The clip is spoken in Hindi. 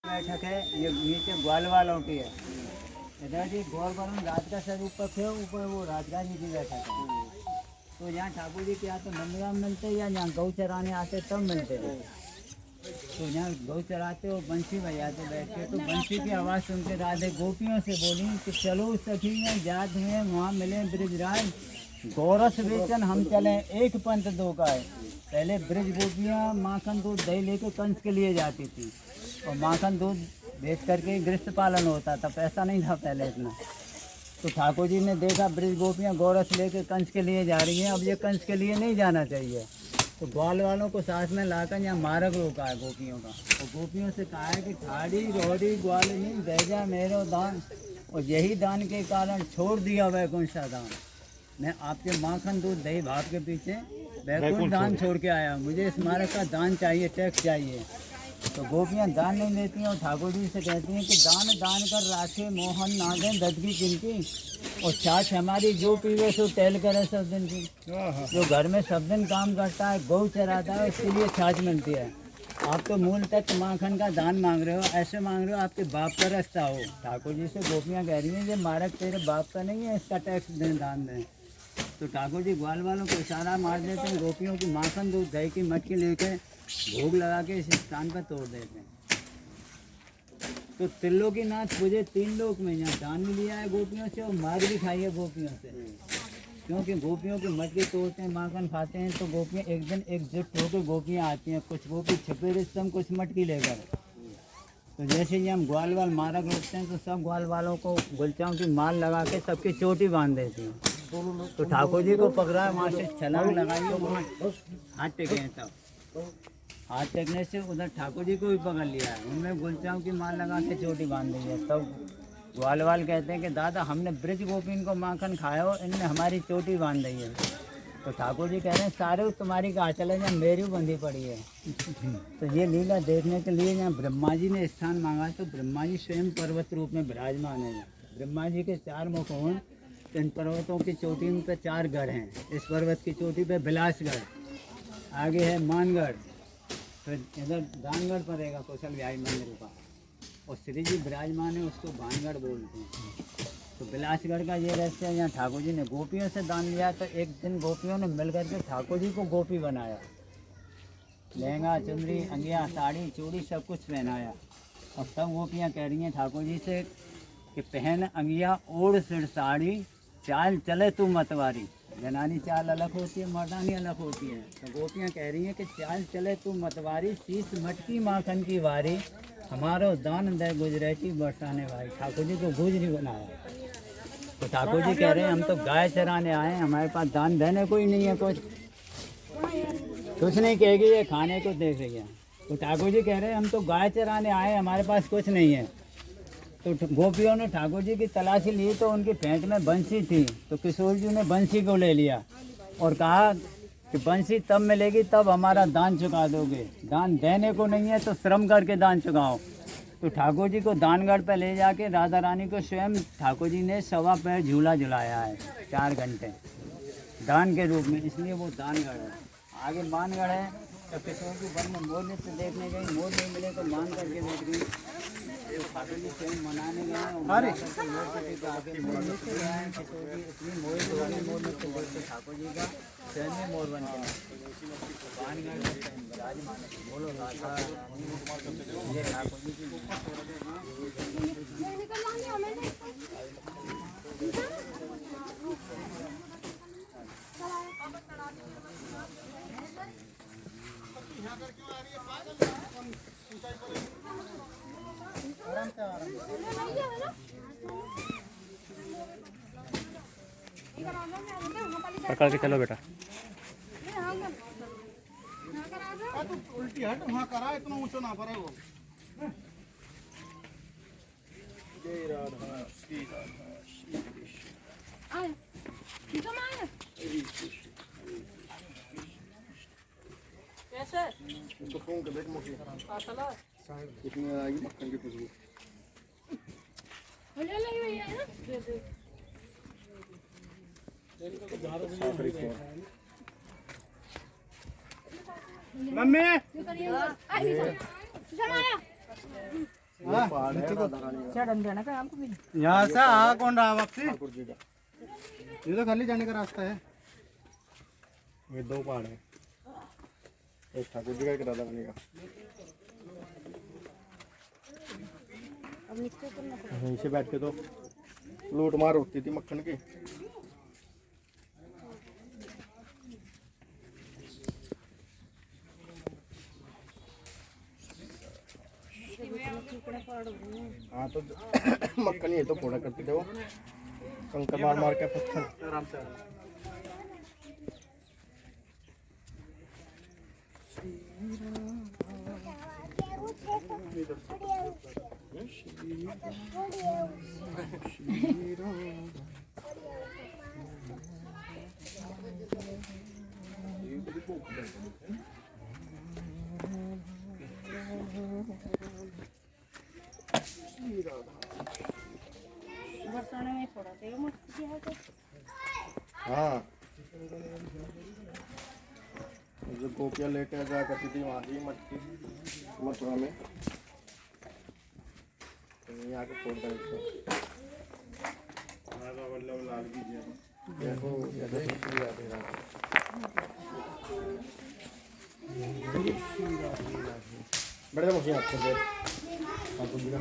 बैठक है, ये नीचे ग्वाल वालों की है। इधर जी गौर वरुण राज का स्वरूप पक्ष है, ऊपर वो राजगा जी की बैठक है। तो यहाँ ठाकुर जी के यहाँ तो नंदगांव मिलते या यहाँ गौ चराने आते तब मिलते हैं। तो यहाँ गौ चराते हो बंसी बजाते बैठ के, तो बंसी की आवाज़ सुन के राधे गोपियों से बोली कि चलो सखियाँ जात हुए वहाँ मिले ब्रिजराज, गौरस बेचन हम चले एक पंथ दो का है। पहले ब्रिज गोपियाँ माखन दूध दही लेके कंस के लिए जाती थी, और माखन दूध बेच करके गृहस्थ पालन होता था, पैसा नहीं था पहले इतना। तो ठाकुर जी ने देखा ब्रिज गोपियाँ गौरस लेके कंस के लिए जा रही हैं, अब ये कंस के लिए नहीं जाना चाहिए। तो ग्वाल वालों को साथ में लाकर यहाँ मार्ग रोका है गोपियों का, और गोपियों से कहा है कि ठाड़ी रोड़ी ग्वालिनी भेजा मेरो दान, और यही दान के कारण छोड़ दिया वैकुंठ सा दान। मैं आपके माखन दूध दही भाव के पीछे वैकुंठ दान छोड़ के आया, मुझे इस मार्ग का दान चाहिए, टैक्स चाहिए। तो गोपियाँ दान नहीं देती हैं, और ठाकुर जी से कहती हैं कि दान दान कर राखे मोहन नादें ददगी जिनकी, और छाछ हमारी जो पीवे सो टहल करे सब दिन की। जो घर में सब दिन काम करता है, गौ चराता है, उसके लिए छाछ मिलती है। आप तो मूल तत्व माखन का दान मांग रहे हो, ऐसे मांग रहे हो आपके बाप का रास्ता हो। ठाकुर जी से गोपियाँ कह रही हैं ये मार्ग तेरे बाप का नहीं है, इसका टैक्स दें, दान दें। तो ठाकुर जी ग्वाल वालों को इशारा मार देते हैं, गोपियों की माखन दूध दही की मटकी लेके भोग लगा के इस स्थान पर तोड़ देते हैं। तो त्रिलोकीनाथ मुझे 3 लोक में यहाँ दान भी लिया है गोपियों से, और मार भी खाई है गोपियों से, क्योंकि गोपियों की मटकी तोड़ते हैं, माखन खाते हैं। तो गोपियाँ एक दिन एकजुट होकर गोपियाँ आती हैं, कुछ गोपी छिपे रिश्तम, कुछ मटकी लेकर। तो जैसे ही हम ग्वाल वाल मार्ग रोकते हैं, तो सब ग्वाल वालों को गुलचाओं की माल लगा के सबकी चोटी बांध देती हैं। तो ठाकुर जी को पकड़ा, वहाँ से छलांग लगाई, वहाँ हाथ टेके हैं। तब हाथ टेकने से उधर ठाकुर जी को भी पकड़ लिया है, उनमें गुलचाओं की माल लगा के चोटी बांध दी है। तब ग्वाल वाल कहते हैं कि दादा हमने ब्रिज गोपीन को माखन खाया हो, इनने हमारी चोटी बांध दी है। तो ठाकुर जी कह रहे हैं सारे तुम्हारी कहा चले जाए, मेरी बंधी पड़ी है। तो ये लीला देखने के लिए यहाँ ब्रह्मा जी ने स्थान मांगा, तो ब्रह्मा जी स्वयं पर्वत रूप में विराजमान है। ब्रह्मा जी के 4 मुख हों, तो इन पर्वतों की चोटी पर 4 गढ़ हैं। इस पर्वत की चोटी पे बिलासगढ़, आगे है मानगढ़, फिर इधर दानगढ़ पड़ेगा कौशल विहारी मंदिर का, और श्री जी विराजमान है, उसको भानगढ़ बोलते हैं। तो बिलासगढ़ का ये रहस्य है। यहाँ ठाकुर जी ने गोपियों से दान लिया, तो एक दिन गोपियों ने मिल करके ठाकुर जी को गोपी बनाया, लहंगा चुनरी अंगिया साड़ी चूड़ी सब कुछ पहनाया। और तब गोपियाँ कह रही हैं ठाकुर जी से कि पहन अंगिया ओढ़ सिर साड़ी, चाल चले तू मतवारी। जनानी चाल अलग होती है, मर्दानी अलग होती है। तो गोपियाँ कह रही हैं कि चाल चले तू मतवारी, शीश मटकी माखन की वारी, हमारो दान दे गुजरैती बरसाने भाई। ठाकुर जी को गुजरी बनाया। तो ठाकुर जी कह रहे हैं हम तो गाय चराने आए हैं, हमारे पास दान देने कोई नहीं है, कुछ नहीं कहेगी, ये खाने को देख रही है। तो ठाकुर जी कह रहे हैं हम तो गाय चराने आए, हमारे पास कुछ नहीं है। तो गोपियों ने ठाकुर जी की तलाशी ली, तो उनकी फेंक में बंसी थी। तो किशोर जी ने बंसी को ले लिया और कहा कि बंसी तब मिलेगी तब हमारा दान चुका दोगे, दान देने को नहीं है तो श्रम करके दान चुकाओ। तो ठाकुर जी को दानगढ़ पर ले जाके राधा रानी को स्वयं ठाकुर जी ने 1.25 पैर झूला झुलाया है 4 घंटे दान के रूप में, इसलिए वो दानगढ़ है। आगे मानगढ़ है। तो किशोर जी वन में मोर नृत्य देखने गई, मोर नहीं मिले तो मान करके बैठ गई। ठाकुर जी स्वयं मनाने गए और मना करके मोर पटी पे आके मोर नृत्य किया है। किशोर जी इतनी मोहित हो गए मोर नृत्य देखते ठाकुर जी का, स्वयं में मोर बन गया। दानगढ़ में स्वयं विराजमान है। बोलो राधा ये ठाकुर जी की पकड़ के चलो बेटा। उल्टी हट वहाँ करा, इतना ऊंचा ना पड़े वो। जय राधा श्री राधा श्री कृष्ण। कैसे इसको फोन कर देख मुझे इसमें आएगी मक्खन की खुशबू। मम्मी पहाड़ है राधा रानी का यहाँ से आ कौन रहा वापसी? ठाकुर जी का। ये तो खाली जाने का रास्ता है। ये दो पहाड़ है, एक ठाकुर जी का एक राधा रानी का। यहीं से बैठ के तो लूट मार होती थी मक्खन की। हाँ तो मक्खन ये तो फोड़ा करते थे वो, कंकर मार मार के पत्थर। आराम से हाँ जो गोपियाँ लेकर जाया करती थी वहाँ की मटकी मथुरा में, तो यहाँ के फोड़ था इसको। वल्लभ लाल की जय। देखो जैसे ही याद है बड़े मुझे आपको दे ठाकुर जी का।